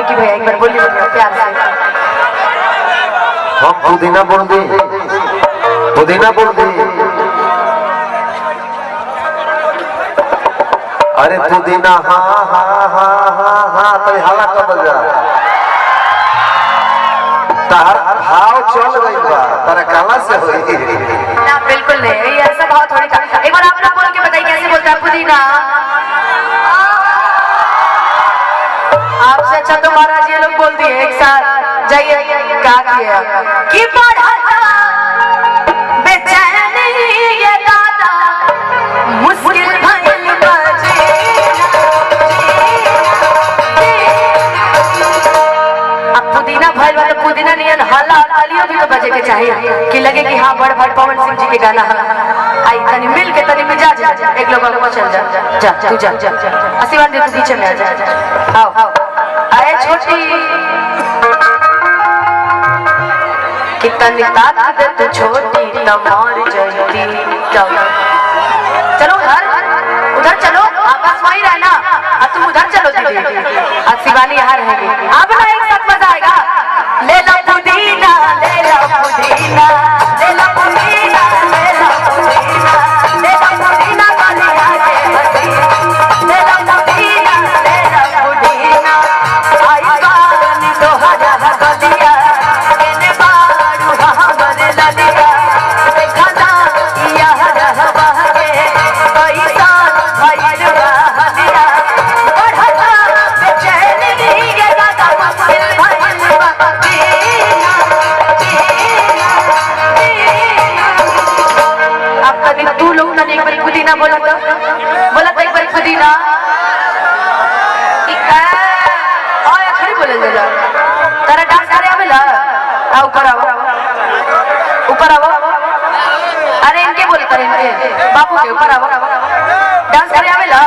विकी भैया एक बार बोलिए प्यार से। हम पुदीना बोल दी, पुदीना बोल दी। अरे पुदीना हाँ हाँ हाँ हाँ हाँ तो हाला कब जा तार भाव चल गई बा तारा काला से होई ना बिल्कुल नहीं, ये ऐसा भाव थोड़ी था। एक बार आप लोग बोल के बताइए कैसे बोलता है पुदीना। आपसे अच्छा तो महाराज ये लोग बोल दिए एक साथ। जाइए क्या किया कि बढ़ा बेचैनी ये दादा मुश्किल भइल बजे। अब पुदीना भइल बा तो पुदीना नियन हल्ला तालियों भी तो बजे के चाहिए कि लगे कि हाँ बड़ बड़ पवन सिंह जी के गाना है। आई तनी मिल के तनी मिजाज एक लोग को चल जा जा तू जा आशीर्वाद दे तू पीछे में आ जा। आओ आए छोटी कि तनी तात दे तू छोटी तमार जयती। चलो उधर चलो आप बस वहीं रहना और तुम उधर चलो दीदी और शिवानी यहाँ रहेगी। अब ना एक साथ मजा आएगा। ले लो पुदीना ले लो पुदीना ले लो पुदीना ले लो पुदीना ले लो पुदीना गलिया के हसीना ले लो पुदीना ले लो पुदीना आई बानी तोहरा गलिया एने बारू हमर ललिया देखा ना यह रहबा के पैसा भइल बा हलिया बढ़ा बेचैनी ये दादा मुश्किल भइल बा। आप कभी तू लोग ना एक बार पुदीना बोला तो एक बार पुदीना खड़ी बोले जरा तारा डांस करे आवेला। ऊपर आओ ऊपर आओ। अरे इनके बोले करे इनके बापू के ऊपर आओ डांस करे आवेला।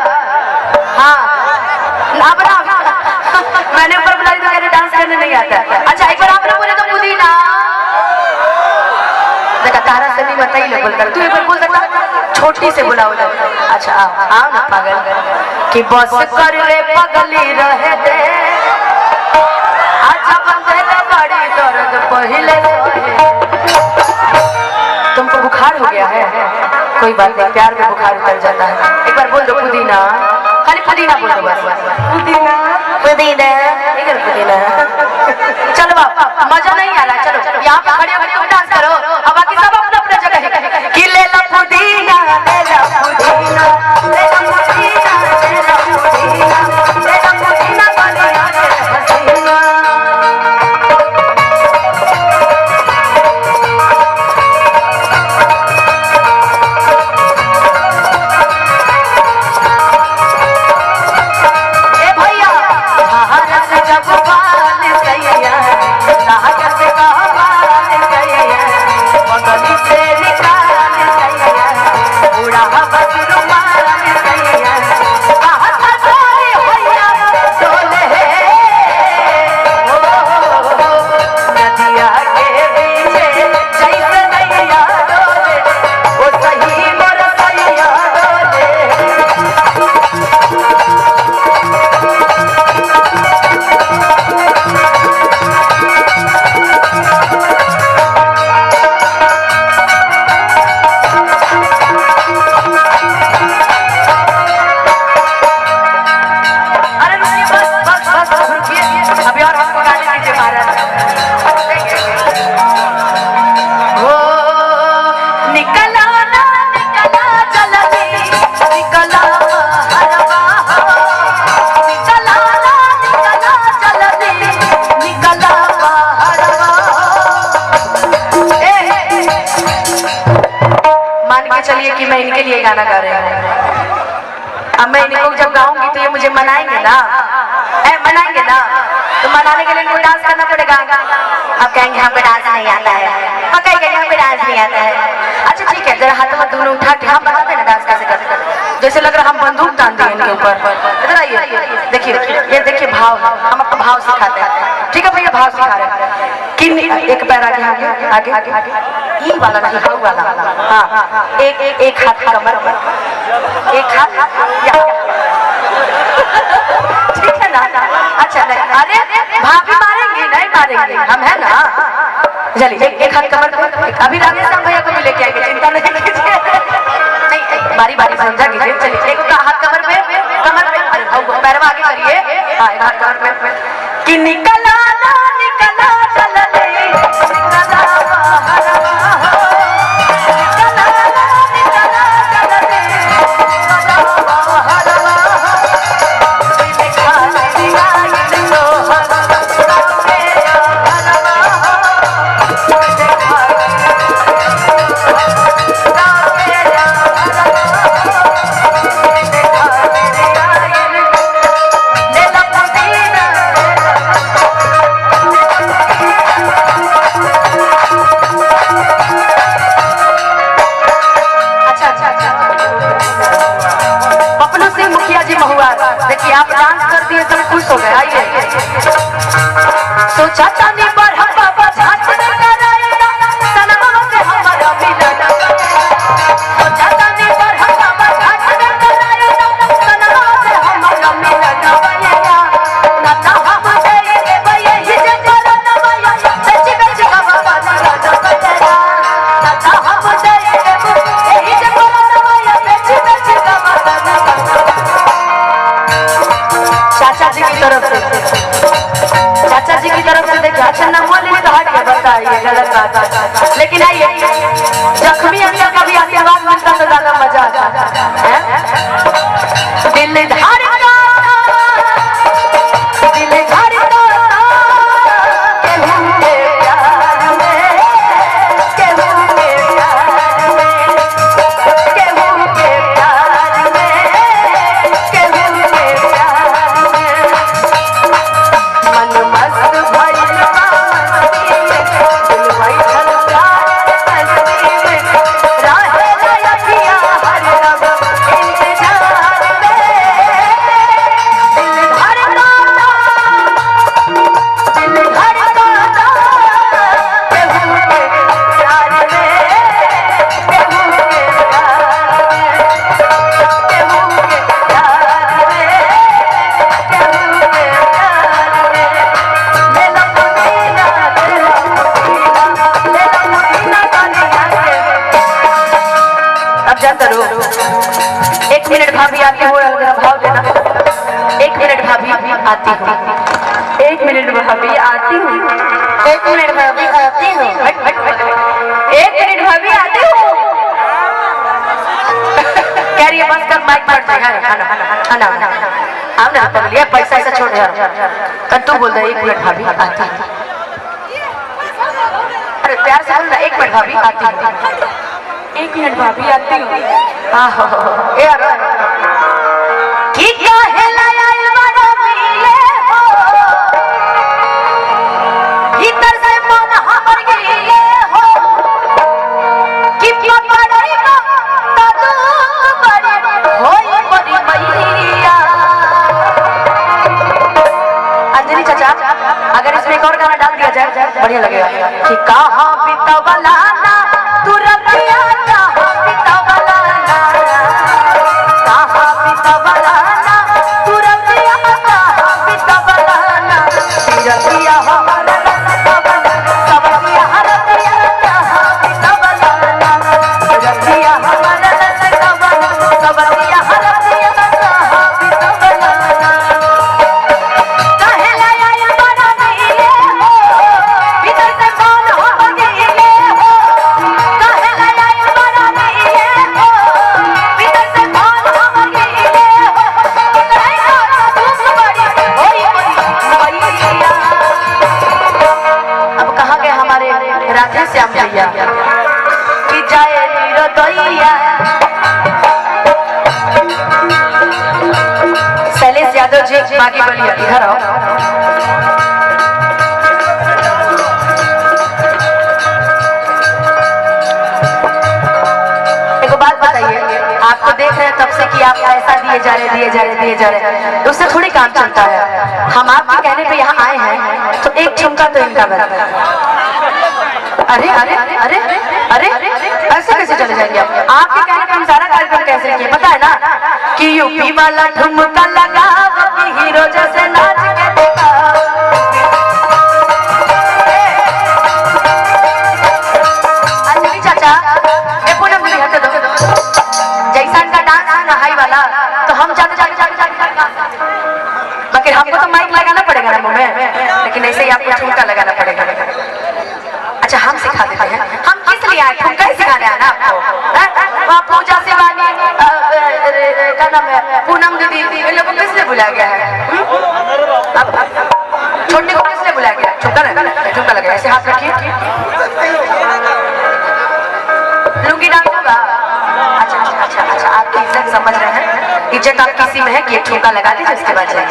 हाँ अब ना मैंने ऊपर बुलाई तो कहते डांस करने नहीं आता। अच्छा एक बार आपने बोले तो पुदीना देखा तारा से भी बताइए ना बोलता तू एक बार बोल सकता छोटी से बुलाओ ना। अच्छा आओ ना पागल कि बस कर रे पगली रहे दे अच्छा बंदे बड़ी दर्द पहले। तुमको बुखार हो गया है? कोई बात नहीं प्यार में बुखार उतर जाता है। एक बार बोल दो पुदीना खाली पुदीना बोल दो बस पुदीना पुदीना इधर पुदीना। चलो बाप मजा नहीं आ रहा। चलो यहाँ पे खड़े होकर तुम डांस करो और बाकी सब अपना अपना जगह कि ले लो पुदीना ले लो पुदीना ले लो पुदीना ले लो पुदीना ले लो पुदीना गलिया के हसीना। ए भैया भारत जब बाल सैया लागत का बाल सैया बगली से निकाल सैया उड़ा बजरू मार सैया हाथ तोरे भैया डोले नदिया के बीचे जैसे नैया डोले वो सही मोर सैया डोले। अरे रुकिए बस रुकिए अभी और हमको गाने दीजिए महाराज। हो निकला ना निकला जल्दी निकला हरवा निकला ना निकला जल्दी निकला हरवा। मान के चलिए कि मैं इनके लिए गाना गा रही हूँ। अब मैं इनको जब गाऊंगी तो ये मुझे मनाएंगे ना मनाएंगे ना तो मनाने के लिए इनको डांस करना पड़ेगा। अब कहेंगे यहाँ पे डांस नहीं आता है और कहेंगे यहाँ पे डांस नहीं आता है। अच्छा ठीक है जरा हाथ में दोनों उठा के हम बता देना डांस कैसे करते जैसे लग रहा हम बंदूक तान दिए इनके ऊपर। इधर आइए देखिए ये देखिए भाव हम आपको भाव सिखाते हैं। ठीक है भैया भाव सिखा रहे हैं कि एक पैर आगे आगे आगे आगे ये वाला नहीं हाउ वाला। हाँ एक हाथ कमर पर एक हाथ ठीक है ना। अच्छा नहीं अरे भाभी मारेंगे नहीं मारेंगे, हम है ना। चलिए एक हाथ कमर पे, अभी राजेश भैया को भी लेके आएंगे, चिंता नहीं कीजिए। नहीं बारी बारी समझा कीजिए। चलिए एक हाथ कमर पे, पैर आगे करिए। हाँ एक हाथ कमर पे कि निकला ना निकला चल ले, निकला बाहर देखिए आप डांस कर दिए सब खुश हो गए। आइए सोचा चांदी पर हम बाबा झांक में कराएगा सनमों से हमारा मिलन, सोचा चांदी पर हम बाबा झांक में कराएगा सनमों से हमारा मिलन बनेगा। नाता हम देंगे भैया ये जलन भैया सच सच का बाबा नाता बनेगा। नाता हम देंगे ये जलन भैया सच सच का बाबा। चाचा जी की तरफ से देखिए अच्छा नंबर ले तो हट के बताइए गलत बात, लेकिन आइए जख्मी अंदर का भी आशीर्वाद मिलता तो ज्यादा मजा आता है। दिल धड़का भाभी आती हो भाव देना। 1 मिनट भाभी आती हूँ, 1 मिनट भाभी आती हूँ, 1 मिनट भाभी आती हूँ, 1 मिनट भाभी आती हूँ। कह रही है बस कर माइक पर हमने पकड़ लिया पैसा ऐसा छोड़ दिया। कर तू बोल रहा 1 मिनट भाभी आती हूँ। अरे प्यार से बोल रहा 1 मिनट भाभी आती हूँ, 1 मिनट भाभी आती हूँ। हाँ यार कि काहे लायल बड़ा मिले हो भीतर से मन हमर गिले हो कि पकड़ई को तू बड़ी होई बड़ी मैया। अंजलि चाचा अगर इसमें एक और गाना डाल दिया जाए बढ़िया लगेगा कि कहाँ बितवला ना तू रतिया कहाँ बितवला ना, कहाँ बितवला रतिया हमारा सबला सबला रतिया कहाँ बितवला रतिया हमारा सबला सबला रतिया कहाँ बितवला। काहे लाया बड़ा मिले हो भीतर से कौन हो गिले हो, काहे लाया बड़ा मिले हो भीतर से कौन हो गिले हो, कहेगा तू बड़ी होई मैया। अब कहाँ गए हमारे राधे श्याम भैया कि जाए नीरदैया। शैलेश यादव जी बागी बलिया इधर आओ। एक बात बताइए, आपको देख रहे हैं तब से कि आप पैसा दिए जा रहे तो उससे थोड़ी काम चलता है। हम आपके कहने पे यहाँ आए हैं तो एक झुमका तो इनका बना। अरे अरे अरे अरे ऐसे कैसे चले जाएंगे आप? आपके कहने पे हम सारा कार्यक्रम कैसे किए पता है ना कि यूपी वाला ठुमका लगा हीरो जैसे नाच के देखा। का डांस है ना हाई वाला, तो हम जाते बाकी हमको तो माइक लगाना पड़ेगा ना मुंह में, लेकिन ऐसे ही आपको ठुमका लगाना पड़ेगा। अच्छा हम सिखा देते हैं, हम किस लिए आए, ठुमका ही सिखाने आए ना आपको। वहाँ पूजा शिवानी क्या नाम है, पूनम दीदी, इन लोगों को किस लिए बुलाया गया है? छोटे को किस लिए बुलाया गया? ठुमका लगा, ऐसे हाथ रखिए। लुंगी डाल दूंगा। अच्छा आपकी इज्जत समझ रहे हैं, इज्जत आप किसी में है कि एक ठुमका लगा दीजिए, उसके बाद जाइए।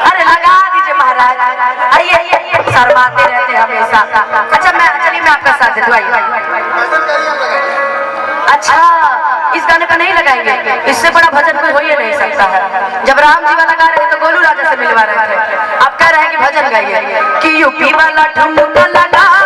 अरे लगा दीजिए महाराज, आइए शर्माते रहते हैं हमेशा। अच्छा चलिए मैं आपका साथ देता हूँ। अच्छा इस गाने पे नहीं लगाएंगे, इससे बड़ा भजन कोई हो ही नहीं सकता है। जब राम जी वाला गा रहे थे तो गोलू राजा से मिलवा रहे थे, आप कह रहे हैं कि भजन गाइए कि यूपी वाला ठुमका लगाओ,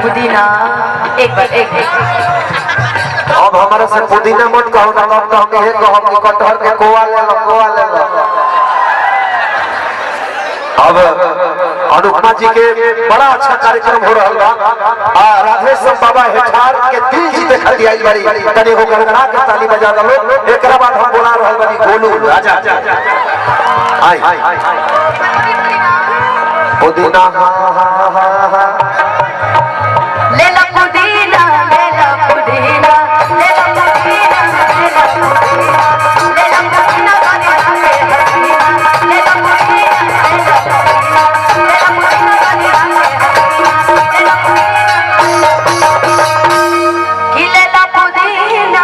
पुदीना एक अब हमारे से पुदीना मत कहो ना, अब तो हम ये कहो कि कटहर के कोआ ले लो। अब अनुपमा जी के बड़ा अच्छा कार्यक्रम हो रहा है। राधेश्याम बाबा हेठार के दिल जीते खातिर आई बारी, तनी को गड़गड़ा के ताली बजा दो। एक बाद हम बोला रहल बानी गोलू राजा आई पुदीना